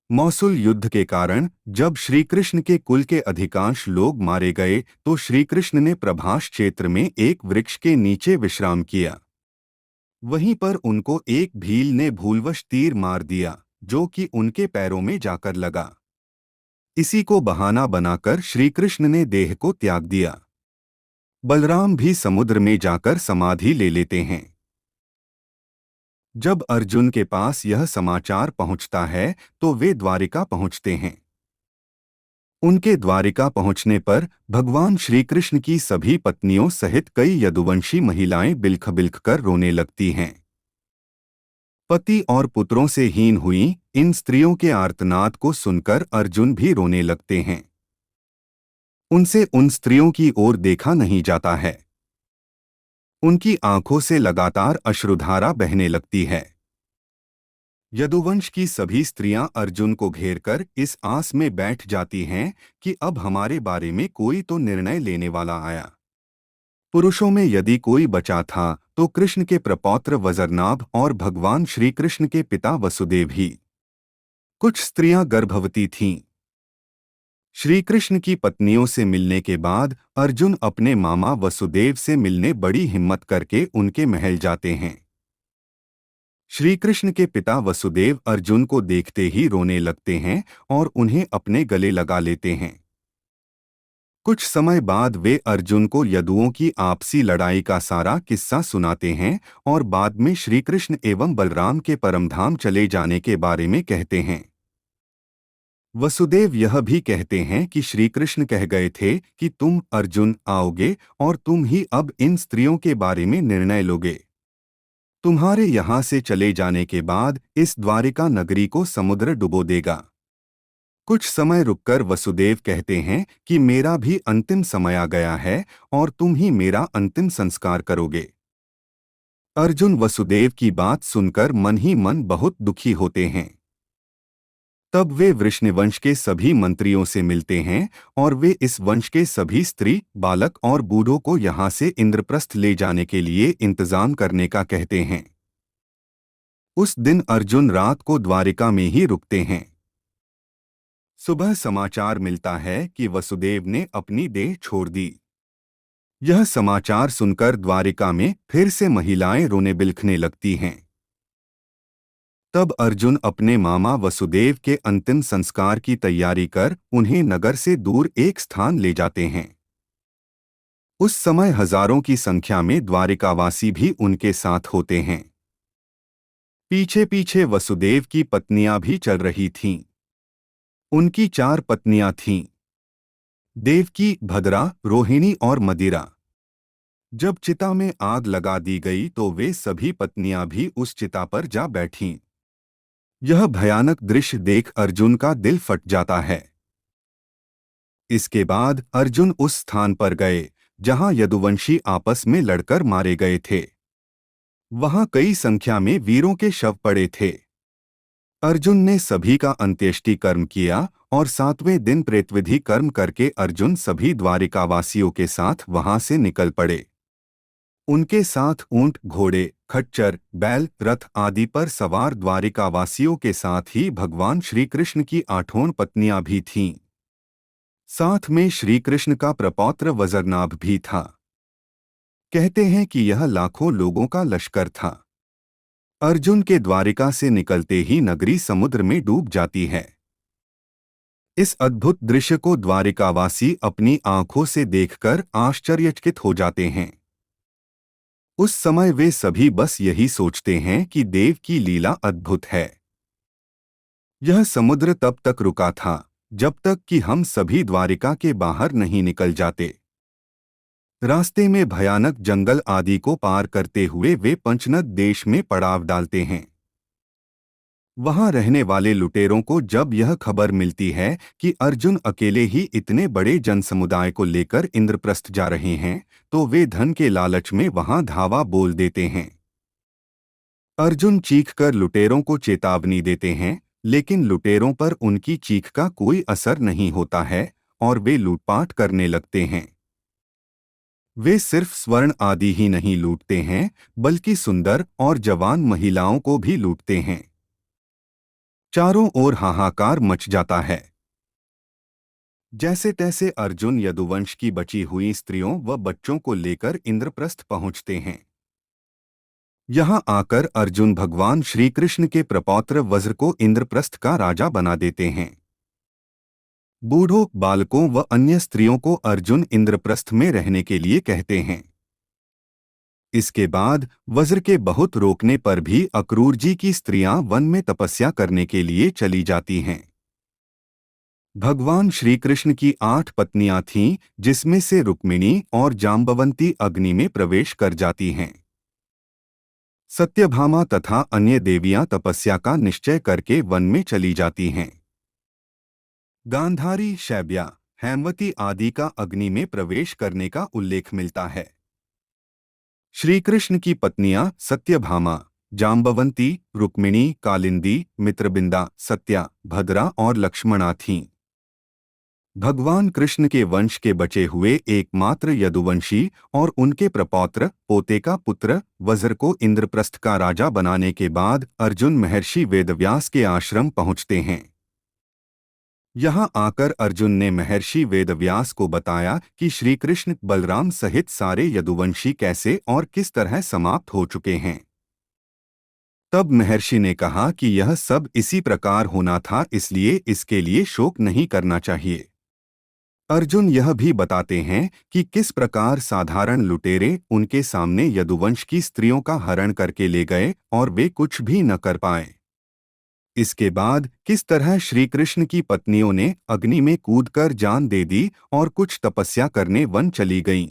मौसूल युद्ध के कारण जब श्री कृष्ण के कुल के अधिकांश लोग मारे गए तो श्री कृष्ण ने प्रभास क्षेत्र में एक वृक्ष के नीचे विश्राम किया। वहीं पर उनको एक भील ने भूलवश तीर मार दिया जो कि उनके पैरों में जाकर लगा। इसी को बहाना बनाकर श्री कृष्ण ने देह को त्याग दिया। बलराम भी समुद्र में जाकर समाधि ले लेते हैं। जब अर्जुन के पास यह समाचार पहुंचता है तो वे द्वारिका पहुंचते हैं। उनके द्वारिका पहुंचने पर भगवान श्री कृष्ण की सभी पत्नियों सहित कई यदुवंशी महिलाएं बिलख बिलख कर रोने लगती हैं। पति और पुत्रों से हीन हुई इन स्त्रियों के आर्तनाद को सुनकर अर्जुन भी रोने लगते हैं। उनसे उन स्त्रियों की ओर देखा नहीं जाता है। उनकी आंखों से लगातार अश्रुधारा बहने लगती है। यदुवंश की सभी स्त्रियां अर्जुन को घेरकर इस आस में बैठ जाती हैं कि अब हमारे बारे में कोई तो निर्णय लेने वाला आया। पुरुषों में यदि कोई बचा था तो कृष्ण के प्रपौत्र वज्रनाभ और भगवान श्री कृष्ण के पिता वसुदेव ही। कुछ स्त्रियां गर्भवती थीं। श्री कृष्ण की पत्नियों से मिलने के बाद अर्जुन अपने मामा वसुदेव से मिलने बड़ी हिम्मत करके उनके महल जाते हैं। श्री कृष्ण के पिता वसुदेव अर्जुन को देखते ही रोने लगते हैं और उन्हें अपने गले लगा लेते हैं। कुछ समय बाद वे अर्जुन को यदुओं की आपसी लड़ाई का सारा किस्सा सुनाते हैं और बाद में श्री कृष्ण एवं बलराम के परमधाम चले जाने के बारे में कहते हैं। वसुदेव यह भी कहते हैं कि श्री कृष्ण कह गए थे कि तुम अर्जुन आओगे और तुम ही अब इन स्त्रियों के बारे में निर्णय लोगे। तुम्हारे यहाँ से चले जाने के बाद इस द्वारिका नगरी को समुद्र डुबो देगा। कुछ समय रुककर वसुदेव कहते हैं कि मेरा भी अंतिम समय आ गया है और तुम ही मेरा अंतिम संस्कार करोगे। अर्जुन वसुदेव की बात सुनकर मन ही मन बहुत दुखी होते हैं। तब वे वृषनिवंश के सभी मंत्रियों से मिलते हैं और वे इस वंश के सभी स्त्री, बालक और बूढ़ों को यहाँ से इंद्रप्रस्थ ले जाने के लिए इंतजाम करने का कहते हैं। उस दिन अर्जुन रात को द्वारिका में ही रुकते हैं। सुबह समाचार मिलता है कि वसुदेव ने अपनी देह छोड़ दी। यह समाचार सुनकर द्वारिका में फिर से महिलाएं रोने बिलखने लगती हैं। तब अर्जुन अपने मामा वसुदेव के अंतिम संस्कार की तैयारी कर उन्हें नगर से दूर एक स्थान ले जाते हैं। उस समय हजारों की संख्या में द्वारिकावासी भी उनके साथ होते हैं। पीछे पीछे वसुदेव की पत्नियां भी चल रही थीं। उनकी 4 पत्नियां थीं, देवकी, भद्रा, रोहिणी और मदिरा। जब चिता में आग लगा दी गई तो वे सभी पत्नियां भी उस चिता पर जा बैठीं। यह भयानक दृश्य देख अर्जुन का दिल फट जाता है। इसके बाद अर्जुन उस स्थान पर गए जहां यदुवंशी आपस में लड़कर मारे गए थे। वहां कई संख्या में वीरों के शव पड़े थे। अर्जुन ने सभी का अंत्येष्टि कर्म किया और 7वें दिन प्रेतविधि कर्म करके अर्जुन सभी द्वारिकावासियों के साथ वहां से निकल पड़े। उनके साथ ऊंट, घोड़े, खच्चर, बैल, रथ आदि पर सवार द्वारिकावासियों के साथ ही भगवान श्री कृष्ण की 8 पत्नियां भी थीं। साथ में श्री कृष्ण का प्रपौत्र वज्रनाभ भी था। कहते हैं कि यह लाखों लोगों का लश्कर था। अर्जुन के द्वारिका से निकलते ही नगरी समुद्र में डूब जाती है। इस अद्भुत दृश्य को द्वारिकावासी अपनी आंखों से देखकर आश्चर्यचकित हो जाते हैं। उस समय वे सभी बस यही सोचते हैं कि देव की लीला अद्भुत है। यह समुद्र तब तक रुका था जब तक कि हम सभी द्वारिका के बाहर नहीं निकल जाते। रास्ते में भयानक जंगल आदि को पार करते हुए वे पंचनद देश में पड़ाव डालते हैं। वहां रहने वाले लुटेरों को जब यह खबर मिलती है कि अर्जुन अकेले ही इतने बड़े जनसमुदाय को लेकर इंद्रप्रस्थ जा रहे हैं तो वे धन के लालच में वहां धावा बोल देते हैं। अर्जुन चीखकर लुटेरों को चेतावनी देते हैं, लेकिन लुटेरों पर उनकी चीख का कोई असर नहीं होता है और वे लूटपाट करने लगते हैं। वे सिर्फ स्वर्ण आदि ही नहीं लूटते हैं बल्कि सुंदर और जवान महिलाओं को भी लूटते हैं। चारों ओर हाहाकार मच जाता है। जैसे तैसे अर्जुन यदुवंश की बची हुई स्त्रियों व बच्चों को लेकर इंद्रप्रस्थ पहुंचते हैं। यहाँ आकर अर्जुन भगवान श्री कृष्ण के प्रपौत्र वज्र को इंद्रप्रस्थ का राजा बना देते हैं। बूढ़ों, बालकों व अन्य स्त्रियों को अर्जुन इंद्रप्रस्थ में रहने के लिए कहते हैं। इसके बाद वज्र के बहुत रोकने पर भी अक्रूर जी की स्त्रियां वन में तपस्या करने के लिए चली जाती हैं। भगवान श्री कृष्ण की 8 पत्नियां थीं, जिसमें से रुक्मिणी और जाम्बवंती अग्नि में प्रवेश कर जाती हैं। सत्यभामा तथा अन्य देवियां तपस्या का निश्चय करके वन में चली जाती हैं। गांधारी, शैब्या, हेमवती आदि का अग्नि में प्रवेश करने का उल्लेख मिलता है। श्री कृष्ण की पत्नियां सत्यभामा, जाम्बवंती, रुक्मिणी, कालिंदी, मित्रबिंदा, सत्या, भद्रा और लक्ष्मणा थीं। भगवान कृष्ण के वंश के बचे हुए एकमात्र यदुवंशी और उनके प्रपौत्र पोते का पुत्र वज्र को इंद्रप्रस्थ का राजा बनाने के बाद अर्जुन महर्षि वेदव्यास के आश्रम पहुंचते हैं। यहाँ आकर अर्जुन ने महर्षि वेदव्यास को बताया कि श्री कृष्ण बलराम सहित सारे यदुवंशी कैसे और किस तरह समाप्त हो चुके हैं। तब महर्षि ने कहा कि यह सब इसी प्रकार होना था, इसलिए इसके लिए शोक नहीं करना चाहिए। अर्जुन यह भी बताते हैं कि किस प्रकार साधारण लुटेरे उनके सामने यदुवंश की स्त्रियों का हरण करके ले गए और वे कुछ भी न कर पाए। इसके बाद किस तरह श्री कृष्ण की पत्नियों ने अग्नि में कूदकर जान दे दी और कुछ तपस्या करने वन चली गईं।